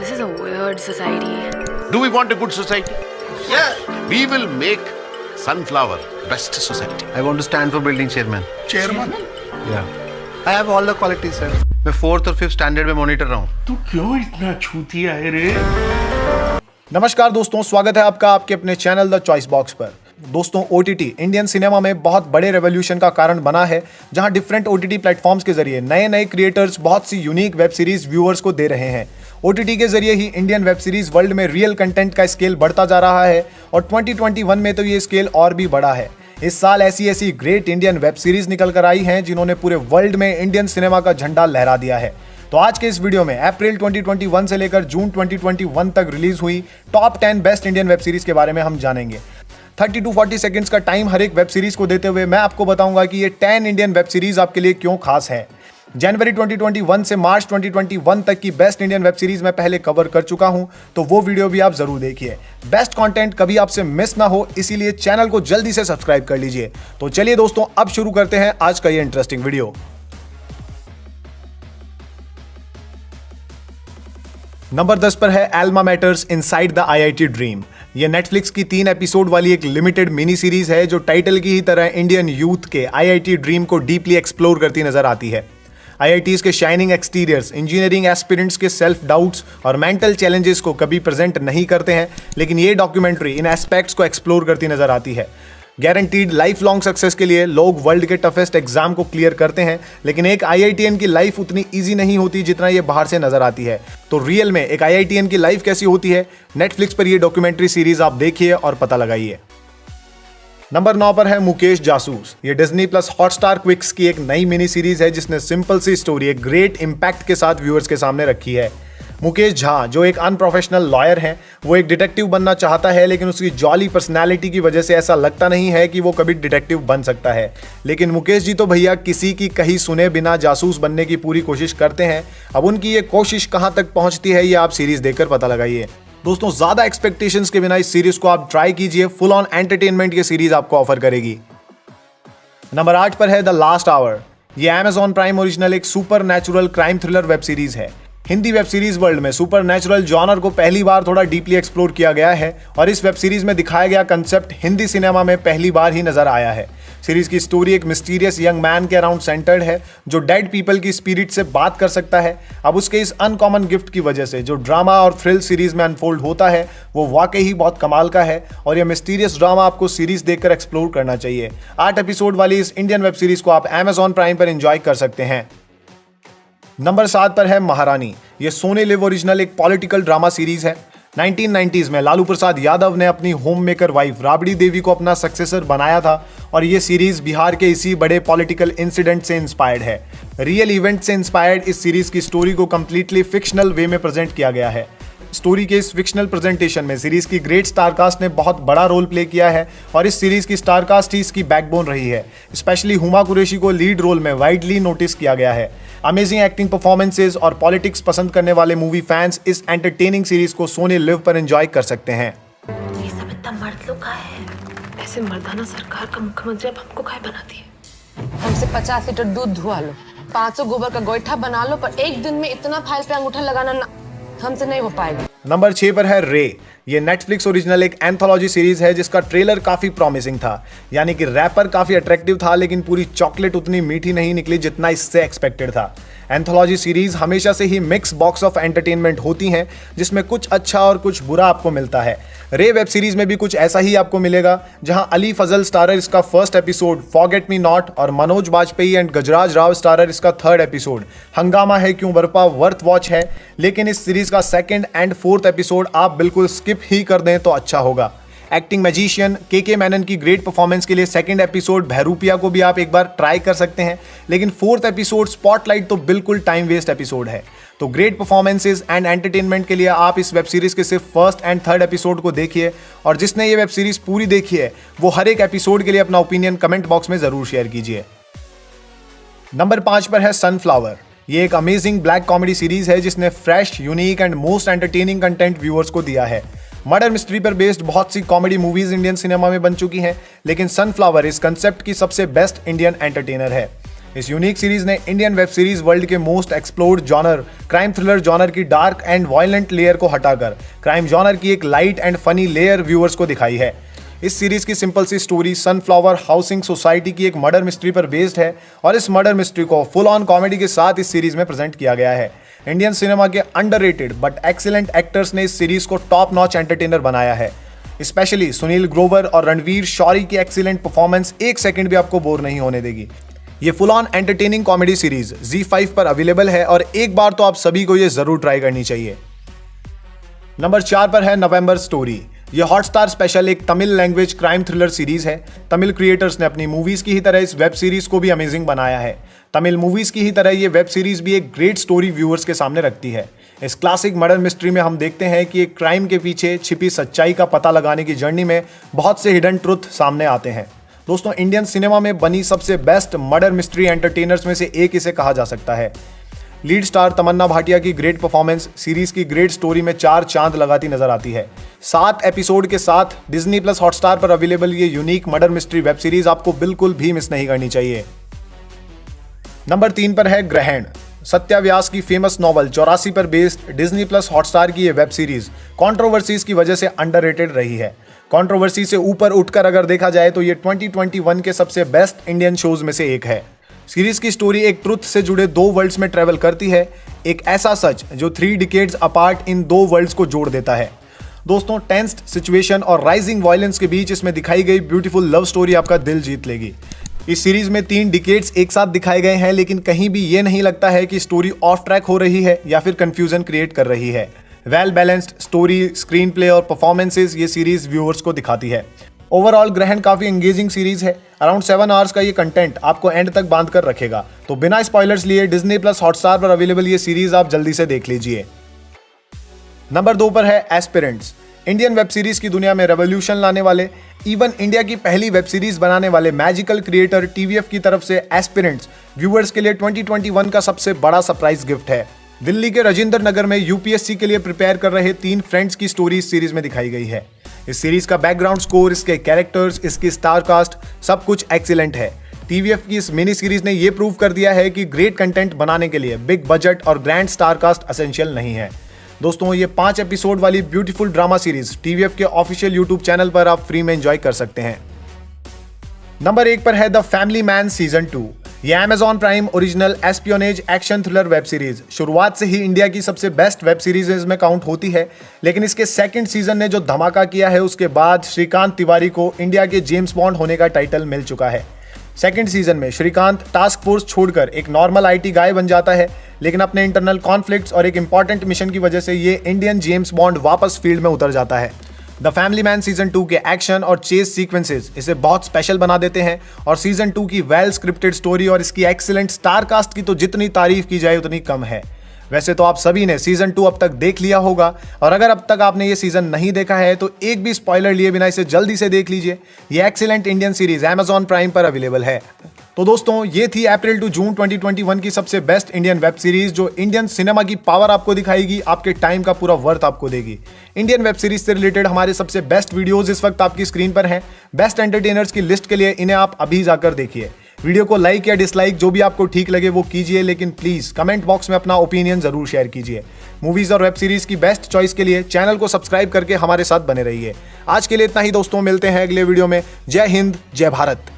This is a weird society. Do we want a good society? Yeah. We will make Sunflower best society. I want to stand for building chairman. Chairman? Yeah. I have all the qualities, sir. मैं 4th और 5th standard में monitor रहा हूँ. तू क्यों इतना छूतिया है रे? नमस्कार दोस्तों, स्वागत है आपका आपके अपने चैनल द चॉइस बॉक्स पर। दोस्तों, OTT इंडियन सिनेमा में बहुत बड़े रेवोल्यूशन का कारण बना है, जहां डिफरेंट OTT प्लेटफॉर्म्स के जरिए नए नए क्रिएटर्स बहुत सी यूनिक वेब सीरीज व्यूअर्स को दे रहे हैं। OTT के जरिए ही इंडियन वेब सीरीज वर्ल्ड में रियल कंटेंट का स्केल बढ़ता जा रहा है और 2021 में तो ये स्केल और भी बढ़ा है। इस साल ऐसी ग्रेट इंडियन वेब सीरीज निकल कर आई हैं जिन्होंने पूरे वर्ल्ड में इंडियन सिनेमा का झंडा लहरा दिया है। तो आज के इस वीडियो में अप्रैल 2021 से लेकर जून 2021 तक रिलीज हुई top 10 best Indian web series के बारे में हम जानेंगे। 30 to 40 सेकंड्स का टाइम हर एक वेब सीरीज को देते हुए मैं आपको बताऊंगा कि ये 10 इंडियन वेब सीरीज आपके लिए क्यों खास है। जनवरी 2021 से मार्च 2021 तक की बेस्ट इंडियन वेब सीरीज मैं पहले कवर कर चुका हूं, तो वो वीडियो भी आप जरूर देखिए। बेस्ट कंटेंट कभी आपसे मिस ना हो, इसीलिए चैनल को जल्दी से सब्सक्राइब कर लीजिए। तो चलिए दोस्तों, अब शुरू करते हैं आज का ये इंटरेस्टिंग वीडियो। नंबर 10 पर है Elma matters inside the IIT dream. ये नेटफ्लिक्स की 3 एपिसोड वाली एक लिमिटेड मिनी सीरीज है जो टाइटल की ही तरह इंडियन यूथ के IIT ड्रीम को डीपली एक्सप्लोर करती नजर आती है। IITs के शाइनिंग एक्सटीरियर्स, इंजीनियरिंग एस्पिरेंट्स के सेल्फ डाउट्स और मेंटल चैलेंजेस को कभी प्रेजेंट नहीं करते हैं, लेकिन ये डॉक्यूमेंट्री इन एस्पेक्ट्स को एक्सप्लोर करती नजर आती है। गारंटीड लाइफ लॉन्ग सक्सेस के लिए लोग वर्ल्ड के टफेस्ट एग्जाम को क्लियर करते हैं, लेकिन एक IITian की लाइफ उतनी इजी नहीं होती जितना ये बाहर से नजर आती है। तो रियल में एक IITian की लाइफ कैसी होती है, नेटफ्लिक्स पर ये डॉक्यूमेंट्री सीरीज आप देखिए और पता लगाइए। नंबर 9 पर है मुकेश जासूस। ये डिज्नी प्लस हॉटस्टार क्विक्स की एक नई मिनी सीरीज है जिसने सिंपल सी स्टोरी एक ग्रेट इंपैक्ट के साथ व्यूअर्स के सामने रखी है। मुकेश झा, जो एक अनप्रोफेशनल लॉयर हैं, वो एक डिटेक्टिव बनना चाहता है, लेकिन उसकी जॉली पर्सनैलिटी की वजह से ऐसा लगता नहीं है कि वो कभी डिटेक्टिव बन सकता है। लेकिन मुकेश जी तो भैया किसी की कहीं सुने बिना जासूस बनने की पूरी कोशिश करते हैं। अब उनकी ये कोशिश कहाँ तक पहुँचती है, ये आप सीरीज देखकर पता लगाइए। दोस्तों, ज्यादा एक्सपेक्टेशंस के बिना इस सीरीज को आप ट्राई कीजिए, फुल ऑन एंटरटेनमेंट ये सीरीज आपको ऑफर करेगी। नंबर 8 पर है द लास्ट आवर। ये Amazon प्राइम ओरिजिनल एक super natural crime thriller web series है। हिंदी वेब सीरीज वर्ल्ड में सुपर नेचुरल जॉनर को पहली बार थोड़ा डीपली एक्सप्लोर किया गया है और इस वेब सीरीज में दिखाया गया कंसेप्ट हिंदी सिनेमा में पहली बार ही नजर आया है। सीरीज की स्टोरी एक मिस्टीरियस यंग मैन के अराउंड सेंटर्ड है जो डेड पीपल की स्पिरिट से बात कर सकता है। अब उसके इस अनकॉमन गिफ्ट की वजह से जो ड्रामा और थ्रिल सीरीज में अनफोल्ड होता है वो वाकई ही बहुत कमाल का है और यह मिस्टीरियस ड्रामा आपको सीरीज देखकर एक्सप्लोर करना चाहिए। 8 एपिसोड वाली इस इंडियन वेब सीरीज को आप Amazon प्राइम पर एंजॉय कर सकते हैं। नंबर 7 पर है महारानी। ये सोनी लिव ओरिजिनल एक पॉलिटिकल ड्रामा सीरीज है। 1990s में लालू प्रसाद यादव ने अपनी home maker wife Rabri Devi को अपना सक्सेसर बनाया था और ये सीरीज बिहार के इसी बड़े पॉलिटिकल इंसिडेंट से इंस्पायर्ड है। रियल इवेंट से इंस्पायर्ड इस सीरीज की स्टोरी को कंप्लीटली फिक्शनल वे में प्रेजेंट किया गया है। स्टोरी के इस फिक्शनल प्रेजेंटेशन में सीरीज की ग्रेट स्टारकास्ट ने बहुत बड़ा रोल प्ले किया है और इस सीरीज की स्टारकास्ट ही इसकी बैकबोन रही है। स्पेशली हुमा कुरैशी को लीड रोल में वाइडली नोटिस किया गया है। अमेजिंग एक्टिंग परफॉर्मेंसेज और पॉलिटिक्स पसंद करने वाले मूवी फैंस इस एंटरटेनिंग सीरीज को सोनी लिव पर एंजॉय कर सकते हैं। ये सब इतना मर्द लोग का है। ऐसे मर्दाना सरकार का मुख्यमंत्री अब हमको काय बनाती है। हमसे 50 लीटर दूध धुआ लो, 500 गोबर का गोईठा बना लो, पर एक दिन में इतना फाइल पे अंगूठा लगाना ना, हमसे नहीं हो पाएगा। नंबर 6 पर है रे। ये नेटफ्लिक्स ओरिजिनल एक एंथोलॉजी सीरीज है जिसका ट्रेलर काफी प्रॉमिसिंग था, यानी कि रैपर काफी अट्रैक्टिव था, लेकिन पूरी चॉकलेट उतनी मीठी नहीं निकली जितना इससे एक्सपेक्टेड था। एंथोलॉजी सीरीज हमेशा से ही मिक्स बॉक्स ऑफ एंटरटेनमेंट होती हैं जिसमें कुछ अच्छा और कुछ बुरा आपको मिलता है। रे वेब सीरीज में भी कुछ ऐसा ही आपको मिलेगा, जहां अली फजल स्टारर इसका first episode Forget Me Not और मनोज बाजपेयी एंड गजराज राव स्टारर इसका 3rd एपिसोड हंगामा है क्यों बरपा वर्थ वॉच है। लेकिन इस सीरीज का 2nd एंड 4th एपिसोड आप बिल्कुल स्किप ही कर दें तो अच्छा होगा। एक्टिंग मैजिशियन के मैनन की ग्रेट परफॉर्मेंस के लिए 2nd एपिसोड भैरूपिया को भी आप एक बार ट्राई कर सकते हैं, लेकिन 4th एपिसोड स्पॉटलाइट तो बिल्कुल टाइम वेस्ट एपिसोड है। तो ग्रेट परफॉर्मेंसेज एंड एंटरटेनमेंट के लिए आप इस वेब सीरीज के सिर्फ 1st एंड 3rd एपिसोड को देखिए और जिसने ये वेब सीरीज पूरी देखी है वो हर एक एपिसोड के लिए अपना ओपिनियन कमेंट बॉक्स में जरूर शेयर कीजिए। नंबर 5 पर है सनफ्लावर। ये एक अमेजिंग ब्लैक कॉमेडी सीरीज है जिसने fresh, unique and most entertaining content viewers को दिया है। मर्डर मिस्ट्री पर बेस्ड बहुत सी कॉमेडी मूवीज इंडियन सिनेमा में बन चुकी हैं, लेकिन सनफ्लावर इस कंसेप्ट की सबसे बेस्ट इंडियन एंटरटेनर है। इस यूनिक सीरीज ने इंडियन वेब सीरीज वर्ल्ड के most explored genre crime thriller genre की डार्क एंड वायलेंट लेयर को हटाकर क्राइम जॉनर की एक light and funny layer viewers को दिखाई है। इस सीरीज की सिंपल सी स्टोरी सनफ्लावर हाउसिंग सोसाइटी की एक मर्डर मिस्ट्री पर बेस्ड है और इस मर्डर मिस्ट्री को फुल ऑन कॉमेडी के साथ इस सीरीज में प्रेजेंट किया गया है। इंडियन सिनेमा के अंडररेटेड बट एक्सीलेंट एक्टर्स ने इस सीरीज को टॉप नॉच एंटरटेनर बनाया है। स्पेशली सुनील ग्रोवर और रणवीर शौरी की एक्सीलेंट परफॉर्मेंस एक सेकंड भी आपको बोर नहीं होने देगी। ये full on entertaining comedy series ZEE5 पर अवेलेबल है और एक बार तो आप सभी को ये जरूर ट्राई करनी चाहिए। नंबर 4 पर है नवंबर स्टोरी। यह हॉटस्टार स्पेशल एक Tamil language crime thriller series है। तमिल क्रिएटर्स ने अपनी मूवीज की ही तरह इस वेब सीरीज को भी अमेजिंग बनाया है। तमिल मूवीज की ही तरह ये वेब सीरीज भी एक ग्रेट स्टोरी व्यूअर्स के सामने रखती है। इस क्लासिक मर्डर मिस्ट्री में हम देखते हैं कि एक क्राइम के पीछे छिपी सच्चाई का पता लगाने की जर्नी में बहुत से हिडन ट्रुथ सामने आते हैं। दोस्तों, इंडियन सिनेमा में बनी सबसे बेस्ट मर्डर मिस्ट्री एंटरटेनर्स में से एक इसे कहा जा सकता है। लीड स्टार तमन्ना भाटिया की ग्रेट परफॉर्मेंस सीरीज की ग्रेट स्टोरी में 4 चांद लगाती नजर आती है। 7 एपिसोड के साथ डिज्नी प्लस हॉटस्टार पर अवेलेबल ये unique murder mystery web series आपको बिल्कुल भी मिस नहीं करनी चाहिए। नंबर 3 पर है ग्रहण। सत्या व्यास की फेमस नॉवल 84 पर बेस्ड डिज्नी प्लस हॉटस्टार की ये वेब सीरीज कंट्रोवर्सीज की वजह से अंडररेटेड रही है। कंट्रोवर्सी से ऊपर उठकर अगर देखा जाए तो ये 2021 के सबसे बेस्ट इंडियन शोज में से एक है। सीरीज की स्टोरी एक ट्रुथ से जुड़े 2 वर्ल्ड्स में ट्रेवल करती है, एक ऐसा सच जो 3 डिकेड्स अपार्ट इन 2 वर्ल्ड्स को जोड़ देता है। दोस्तों, टेंस्ड सिचुएशन और राइजिंग वायलेंस के बीच इसमें दिखाई गई ब्यूटीफुल लव स्टोरी आपका दिल जीत लेगी। इस सीरीज में 3 डिकेड्स एक साथ दिखाए गए हैं, लेकिन कहीं भी ये नहीं लगता है कि स्टोरी ऑफ ट्रैक हो रही है या फिर कंफ्यूजन क्रिएट कर रही है। Well balanced story, screen play और परफॉर्मेंसेज ये सीरीज व्यूअर्स को दिखाती है। ओवरऑल ग्रहण काफी एंगेजिंग सीरीज है। अराउंड 7 आवर्स का ये कंटेंट आपको एंड तक बांध कर रखेगा। तो बिना स्पॉयलर्स लिए डिज्नी प्लस हॉटस्टार पर अवेलेबल ये सीरीज आप जल्दी से देख लीजिए। नंबर 2 पर है एस्पिरेंट्स। इंडियन वेब सीरीज की दुनिया में रेवोल्यूशन लाने वाले, इवन इंडिया की पहली वेब सीरीज बनाने वाले मैजिकल क्रिएटर TVF की तरफ से एस्पिरेंट्स व्यूअर्स के लिए 2021 का सबसे बड़ा सरप्राइज गिफ्ट है। दिल्ली के राजेंद्र नगर में UPSC के लिए प्रिपेयर कर रहे 3 फ्रेंड्स की स्टोरी इस सीरीज में दिखाई गई है। इस सीरीज का बैकग्राउंड स्कोर, इसके कैरेक्टर्स, इसकी स्टार कास्ट सब कुछ एक्सीलेंट है। TVF की इस मिनी सीरीज ने यह प्रूव कर दिया है कि ग्रेट कंटेंट बनाने के लिए बिग बजट और ग्रैंड स्टार कास्ट एसेंशियल नहीं है। दोस्तों, ये 5 एपिसोड वाली ब्यूटीफुल ड्रामा सीरीज TVF के ऑफिशियल YouTube चैनल पर आप फ्री में एंजॉय कर सकते हैं। नंबर 1 पर है द फैमिली मैन सीजन 2। ये Amazon prime original espionage action thriller web series शुरुआत से ही इंडिया की सबसे बेस्ट वेब सीरीज में काउंट होती है, लेकिन इसके सेकंड सीजन ने जो धमाका किया है उसके बाद श्रीकांत तिवारी को इंडिया के जेम्स बॉन्ड होने का टाइटल मिल चुका है। सेकंड सीजन में श्रीकांत टास्क फोर्स छोड़कर एक नॉर्मल IT गाय बन जाता है, लेकिन अपने इंटरनल कॉन्फ्लिक्ट्स और एक इंपॉर्टेंट मिशन की वजह से ये इंडियन जेम्स बॉन्ड वापस फील्ड में उतर जाता है। द फैमिली मैन सीजन 2 के एक्शन और चेस सीक्वेंसेस इसे बहुत स्पेशल बना देते हैं और सीजन 2 की वेल स्क्रिप्टेड स्टोरी और इसकी एक्सीलेंट स्टार कास्ट की तो जितनी तारीफ की जाए उतनी कम है। वैसे तो आप सभी ने सीजन 2 अब तक देख लिया होगा, और अगर अब तक आपने ये सीजन नहीं देखा है तो एक भी स्पॉइलर लिए बिना इसे जल्दी से देख लीजिए। ये excellent Indian series Amazon prime पर अवेलेबल है। तो दोस्तों, ये थी अप्रैल टू जून 2021 की सबसे बेस्ट इंडियन वेब सीरीज जो इंडियन सिनेमा की पावर आपको दिखाएगी, आपके टाइम का पूरा वर्थ आपको देगी। इंडियन वेब सीरीज से रिलेटेड हमारे सबसे बेस्ट वीडियोस इस वक्त आपकी स्क्रीन पर हैं। बेस्ट एंटरटेनर्स की लिस्ट के लिए इन्हें आप अभी जाकर देखिए। वीडियो को लाइक या डिसलाइक जो भी आपको ठीक लगे वो कीजिए, लेकिन प्लीज कमेंट बॉक्स में अपना ओपिनियन जरूर शेयर कीजिए। मूवीज और वेब सीरीज की बेस्ट चॉइस के लिए चैनल को सब्सक्राइब करके हमारे साथ बने रहिए। आज के लिए इतना ही दोस्तों, मिलते हैं अगले वीडियो में। जय हिंद, जय भारत।